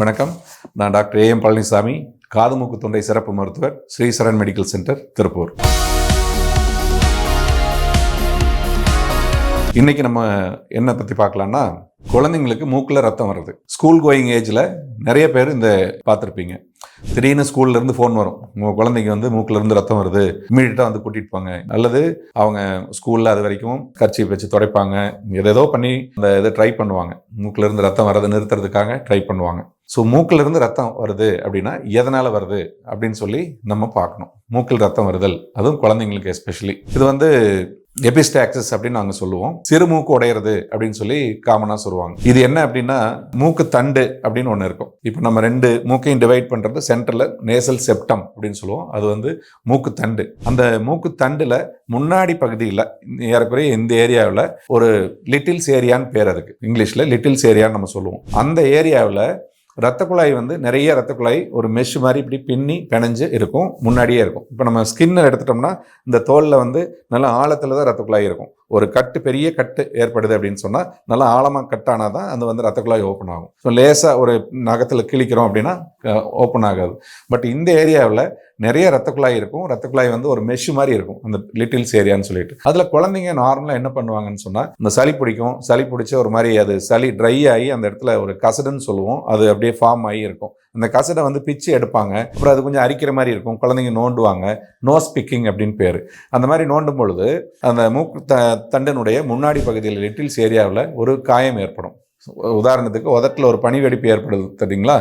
வணக்கம். நான் doctor AM Palaniswami, காது மூக்கு தொண்டை சிறப்பு மருத்துவர், ஸ்ரீசரண் மெடிக்கல் சென்டர், திருப்பூர். இன்னைக்கு நம்ம என்ன பற்றி பார்க்கலாம்னா, குழந்தைங்களுக்கு மூக்கில் ரத்தம் வருது. ஸ்கூல் கோயிங் ஏஜில் நிறைய பேர் இந்த பார்த்துருப்பீங்க. திடீர்னு ஸ்கூல்லேருந்து ஃபோன் வரும், உங்கள் குழந்தைக்கு வந்து மூக்கிலேருந்து ரத்தம் வருது, இமீடியட்டாக வந்து கூட்டிகிட்டு போங்க. அல்லது அவங்க ஸ்கூலில் அது வரைக்கும் கர்ச்சீப் வச்சு துடைப்பாங்க, ஏதோ பண்ணி அந்த இதை ட்ரை பண்ணுவாங்க, மூக்கிலேருந்து ரத்தம் வர்றதை நிறுத்துறதுக்காக ட்ரை பண்ணுவாங்க. ஸோ மூக்கிலிருந்து ரத்தம் வருது அப்படின்னா எதனால் வருது அப்படின்னு சொல்லி நம்ம பார்க்கணும். மூக்கில் ரத்தம் வருதல், அதுவும் குழந்தைங்களுக்கு எஸ்பெஷலி, இது வந்து எபிஸ்டாக்சிஸ் அப்படின்னு நாங்கள் சொல்லுவோம். சிறு மூக்கு உடையிறது அப்படின்னு சொல்லி காமனாக சொல்லுவாங்க. இது என்ன அப்படின்னா, மூக்கு தண்டு அப்படின்னு ஒன்று இருக்கும். இப்போ நம்ம ரெண்டு மூக்கையும் டிவைட் பண்ணுறது சென்டரில் நேசல் செப்டம் அப்படின்னு சொல்லுவோம். அது வந்து மூக்கு தண்டு. அந்த மூக்கு தண்டில் முன்னாடி பகுதியில் ஏறக்குறைய இந்த ஏரியாவில் ஒரு லிட்டில்ஸ் ஏரியான்னு பேர், அதுக்கு இங்கிலீஷில் லிட்டில்ஸ் ஏரியான்னு நம்ம சொல்லுவோம். அந்த ஏரியாவில் ரத்த குழாய் வந்து நிறைய ரத்த குழாய் ஒரு மெஷ் மாதிரி இப்படி பின்னி பிணைஞ்சு இருக்கும், முன்னாடியே இருக்கும். இப்போ நம்ம ஸ்கின்னை எடுத்துட்டோம்னா இந்த தோலில் வந்து நல்லா ஆழத்தில் தான் ரத்த குழாய் இருக்கும். ஒரு கட்டு, பெரிய கட்டு ஏற்படுது அப்படின்னு சொன்னால் நல்லா ஆழமாக கட்டானால் தான் அது வந்து ரத்த குழாய் ஓப்பன் ஆகும். ஸோ லேசாக ஒரு நகத்தில் கிழிக்கிறோம் அப்படின்னா ஓப்பன் ஆகாது. பட் இந்த ஏரியாவில் நிறைய ரத்த குழாய் இருக்கும். ரத்த குழாய் வந்து ஒரு மெஷ் மாதிரி இருக்கும், அந்த லிட்டில்ஸ் ஏரியான்னு சொல்லிட்டு. அதில் குழந்தைங்க நார்மலாக என்ன பண்ணுவாங்கன்னு சொன்னால், இந்த சளி பிடிக்கும், சளி பிடிச்ச ஒரு மாதிரி அது சளி ட்ரை ஆகி அந்த இடத்துல ஒரு கசடுன்னு சொல்லுவோம், அது அப்படியே ஃபார்ம் ஆகி இருக்கும். அந்த கசடை வந்து பிச்சு எடுப்பாங்க. அப்புறம் அது கொஞ்சம் அரிக்கிற மாதிரி இருக்கும், குழந்தைங்க நோண்டுவாங்க. நோஸ் பிக்கிங் அப்படின்னு பேர். அந்த மாதிரி நோண்டும் பொழுது அந்த மூக்கு தண்டனுடைய முன்னாடி பகுதியில் லிட்டில்ஸ் ஏரியாவில் ஒரு காயம் ஏற்படும். உதாரணத்துக்கு உதட்டில் ஒரு பனி வெடிப்பு ஏற்படுது தெரியுங்களா,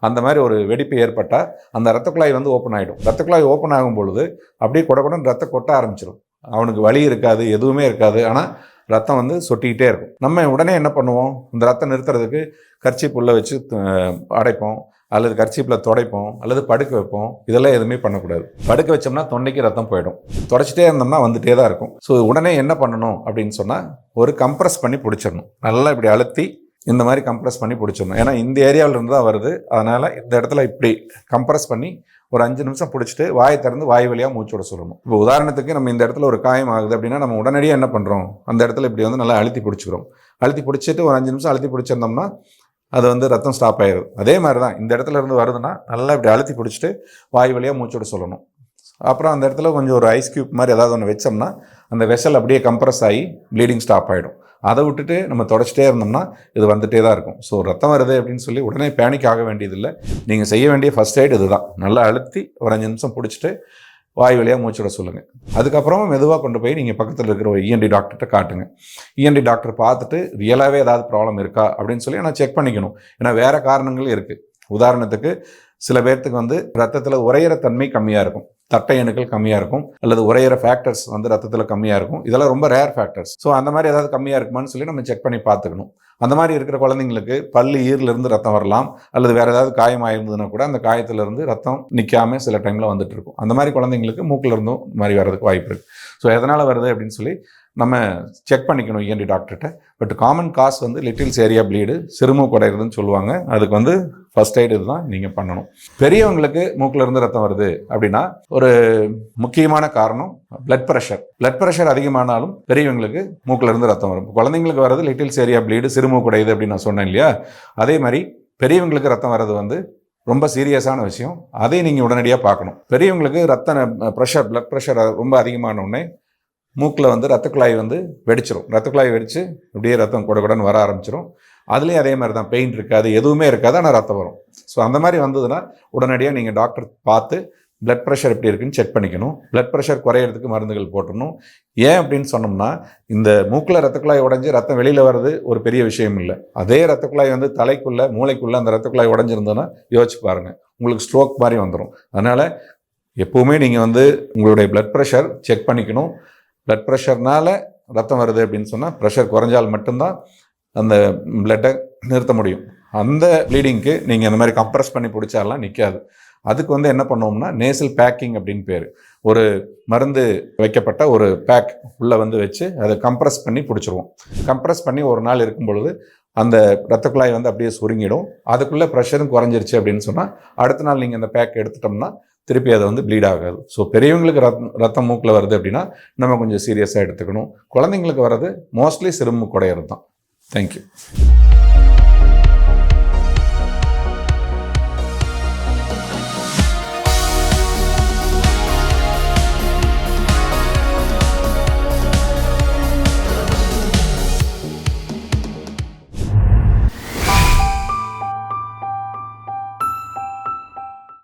அந்த மாதிரி ஒரு வெடிப்பு ஏற்பட்டால் அந்த ரத்த குழாய் வந்து ஓப்பன் ஆகிடும். ரத்த குழாய் ஓப்பன் ஆகும் பொழுது அப்படியே கொடக்குடன் ரத்தம் கொட்ட ஆரம்பிச்சிடும். அவனுக்கு வலி இருக்காது, எதுவுமே இருக்காது, ஆனால் ரத்தம் வந்து சொட்டிக்கிட்டே இருக்கும். நம்ம உடனே என்ன பண்ணுவோம், இந்த ரத்தம் நிறுத்துறதுக்கு கர்ச்சீப் உள்ள வச்சு அடைப்போம், அல்லது கர்ச்சீப்பில் துடைப்போம், அல்லது படுக்க வைப்போம். இதெல்லாம் எதுவுமே பண்ணக்கூடாது. படுக்க வச்சோம்னா தொண்டைக்கு ரத்தம் போயிடும். தொடச்சிட்டே இருந்தோம்னா வந்துட்டே தான் இருக்கும். ஸோ உடனே என்ன பண்ணணும் அப்படின்னு சொன்னால், ஒரு கம்ப்ரஸ் பண்ணி பிடிச்சிடணும். நல்லா இப்படி அழுத்தி இந்த மாதிரி கம்ப்ரஸ் பண்ணி பிடிச்சிடணும். ஏன்னா இந்த ஏரியாவில் இருந்து தான் வருது. அதனால் இந்த இடத்துல இப்படி கம்ப்ரஸ் பண்ணி ஒரு 5 நிமிஷம் பிடிச்சிட்டு வாயை திறந்து வாய் வழியாக மூச்சு விட சொல்லணும். இப்போ உதாரணத்துக்கு நம்ம இந்த இடத்துல ஒரு காயம் ஆகுது அப்படின்னா நம்ம உடனடியாக என்ன பண்ணுறோம், அந்த இடத்துல இப்படி வந்து நல்லா அழுத்தி பிடிச்சிக்கிறோம். அழுத்தி பிடிச்சிட்டு ஒரு 5 நிமிஷம் அழுத்தி பிடிச்சிருந்தோம்னா அது வந்து ரத்தம் ஸ்டாப் ஆயிடுது. அதே மாதிரி தான் இந்த இடத்துல இருந்து வருதுன்னா நல்லா இப்படி அழுத்தி பிடிச்சிட்டு வாய் வழியாக மூச்சு விட சொல்லணும். அப்புறம் அந்த இடத்துல கொஞ்சம் ஒரு ஐஸ் கியூப் மாதிரி ஏதாவது ஒன்று வச்சோம்னா அந்த வெசல் அப்படியே கம்ப்ரஸ் ஆகி ப்ளீடிங் ஸ்டாப் ஆகிடும். அதை விட்டுட்டு நம்ம தொடச்சிட்டே இருந்தோம்னா இது வந்துகிட்டே தான் இருக்கும். ஸோ ரத்தம் வருது அப்படின்னு சொல்லி உடனே பேனிக் ஆக வேண்டியதில்லை. நீங்கள் செய்ய வேண்டிய ஃபர்ஸ்ட் எய்ட் இதுதான். நல்லா அழுத்தி ஒரு 5 நிமிஷம் பிடிச்சிட்டு வாய் வழியாக மூச்சுட சொல்லுங்கள். அதுக்கப்புறமா மெதுவாக கொண்டு போய் நீங்கள் பக்கத்தில் இருக்கிற ஒரு இஎன்டி டாக்டர்கிட்ட காட்டுங்க. இஎன்டி டாக்டர் பார்த்துட்டு ரியலாகவே ஏதாவது ப்ராப்ளம் இருக்கா அப்படின்னு சொல்லி நான் செக் பண்ணிக்கணும். ஏன்னா வேறு காரணங்களும் இருக்குது. உதாரணத்துக்கு சில பேர்த்துக்கு வந்து ரத்தத்தில் உறையிற தன்மை கம்மியாக இருக்கும், தட்டை அணுக்கள் கம்மியாக இருக்கும், அல்லது உறையிற ஃபேக்டர்ஸ் வந்து ரத்தத்தில் கம்மியாக இருக்கும். இதெல்லாம் ரொம்ப ரேர் ஃபேக்டர்ஸ். ஸோ அந்த மாதிரி ஏதாவது கம்மியாக இருக்குமான்னு சொல்லி நம்ம செக் பண்ணி பார்த்துக்கணும். அந்த மாதிரி இருக்கிற குழந்தைங்களுக்கு பல்லு ஈரிலிருந்து ரத்தம் வரலாம், அல்லது வேறு ஏதாவது காயம் ஆயிருந்ததுன்னா கூட அந்த காயத்திலிருந்து ரத்தம் நிற்காமல் சில டைமில் வந்துட்டு இருக்கும். அந்த மாதிரி குழந்தைங்களுக்கு மூக்கில் இருந்தும் இந்த மாதிரி வர்றதுக்கு வாய்ப்பு இருக்குது. ஸோ எதனால் வருது அப்படின்னு சொல்லி நம்ம செக் பண்ணிக்கணும் இஎன்டி டாக்டர்கிட்ட. பட் காமன் காஸ் வந்து லிட்டில்ஸ் ஏரியா ப்ளீடு, சிறுமூக்கு உடையிறதுன்னு சொல்லுவாங்க. அதுக்கு வந்து ஃபர்ஸ்ட் எய்டு இதுதான் நீங்கள் பண்ணணும். பெரியவங்களுக்கு மூக்கில் இருந்து ரத்தம் வருது அப்படின்னா ஒரு முக்கியமான காரணம் பிளட் ப்ரெஷர். பிளட் ப்ரெஷர் அதிகமானாலும் பெரியவங்களுக்கு மூக்கில் இருந்து ரத்தம் வரும். குழந்தைங்களுக்கு வர்றது லிட்டில்ஸ் ஏரியா ப்ளீடு, சிறுமூக்கு உடையுது அப்படின்னு நான் சொன்னேன் இல்லையா, அதே மாதிரி பெரியவங்களுக்கு ரத்தம் வர்றது வந்து ரொம்ப சீரியஸான விஷயம். அதை நீங்கள் உடனடியாக பார்க்கணும். பெரியவங்களுக்கு ரத்த ப்ரெஷர், பிளட் ப்ரெஷர் ரொம்ப அதிகமான உடனே மூக்கில் வந்து ரத்த குழாய் வந்து வெடிச்சிடும். ரத்த குழாய் வெடித்து இப்படியே ரத்தம் கொடன்னு வர ஆரம்பிச்சிடும். அதுலேயும் அதே மாதிரி தான், பெயின் இருக்காது, எதுவுமே இருக்காது, ஆனால் ரத்தம் வரும். ஸோ அந்த மாதிரி வந்ததுன்னா உடனடியாக நீங்கள் டாக்டர் பார்த்து பிளட் ப்ரெஷர் எப்படி இருக்குன்னு செக் பண்ணிக்கணும். பிளட் ப்ரெஷர் குறையிறதுக்கு மருந்துகள் போட்டுடணும். ஏன் அப்படின்னு சொன்னோம்னா, இந்த மூக்கில் ரத்த குழாய் உடஞ்சி ரத்தம் வெளியில் வர்றது ஒரு பெரிய விஷயம் இல்லை. அதே ரத்த குழாய் வந்து தலைக்குள்ளே, மூளைக்குள்ளே அந்த ரத்த குழாய் உடஞ்சிருந்தோன்னா யோசிச்சு பாருங்கள், உங்களுக்கு ஸ்ட்ரோக் மாதிரி வந்துடும். அதனால் எப்போவுமே நீங்கள் வந்து உங்களுடைய பிளட் ப்ரெஷர் செக் பண்ணிக்கணும். பிளட் ப்ரெஷர்னால் ரத்தம் வருது அப்படின்னு சொன்னால் ப்ரெஷர் குறைஞ்சால் மட்டும்தான் அந்த பிளட்டை நிறுத்த முடியும். அந்த ப்ளீடிங்க்கு நீங்கள் இந்த மாதிரி கம்ப்ரெஸ் பண்ணி பிடிச்சாலாம் நிற்காது. அதுக்கு வந்து என்ன பண்ணுவோம்னா நேசல் பேக்கிங் அப்படின்னு பேர். ஒரு மருந்து வைக்கப்பட்ட ஒரு பேக் உள்ளே வந்து வச்சு அதை கம்ப்ரெஸ் பண்ணி பிடிச்சிருவோம். கம்ப்ரெஸ் பண்ணி ஒரு நாள் இருக்கும் பொழுது அந்த ரத்த குழாய் வந்து அப்படியே சுருங்கிடும். அதுக்குள்ளே ப்ரெஷரும் குறைஞ்சிருச்சு அப்படின்னு சொன்னால் அடுத்த நாள் நீங்கள் அந்த பேக் எடுத்துட்டோம்னா திருப்பி அதை வந்து ப்ளீட் ஆகாது. ஸோ பெரியவங்களுக்கு ரத்தம் மூக்கில் வருது அப்படின்னா நம்ம கொஞ்சம் சீரியஸாக எடுத்துக்கணும். குழந்தைங்களுக்கு வர்றது மோஸ்ட்லி சிறுமூக்கு உடையிறது தான். தேங்க்யூ.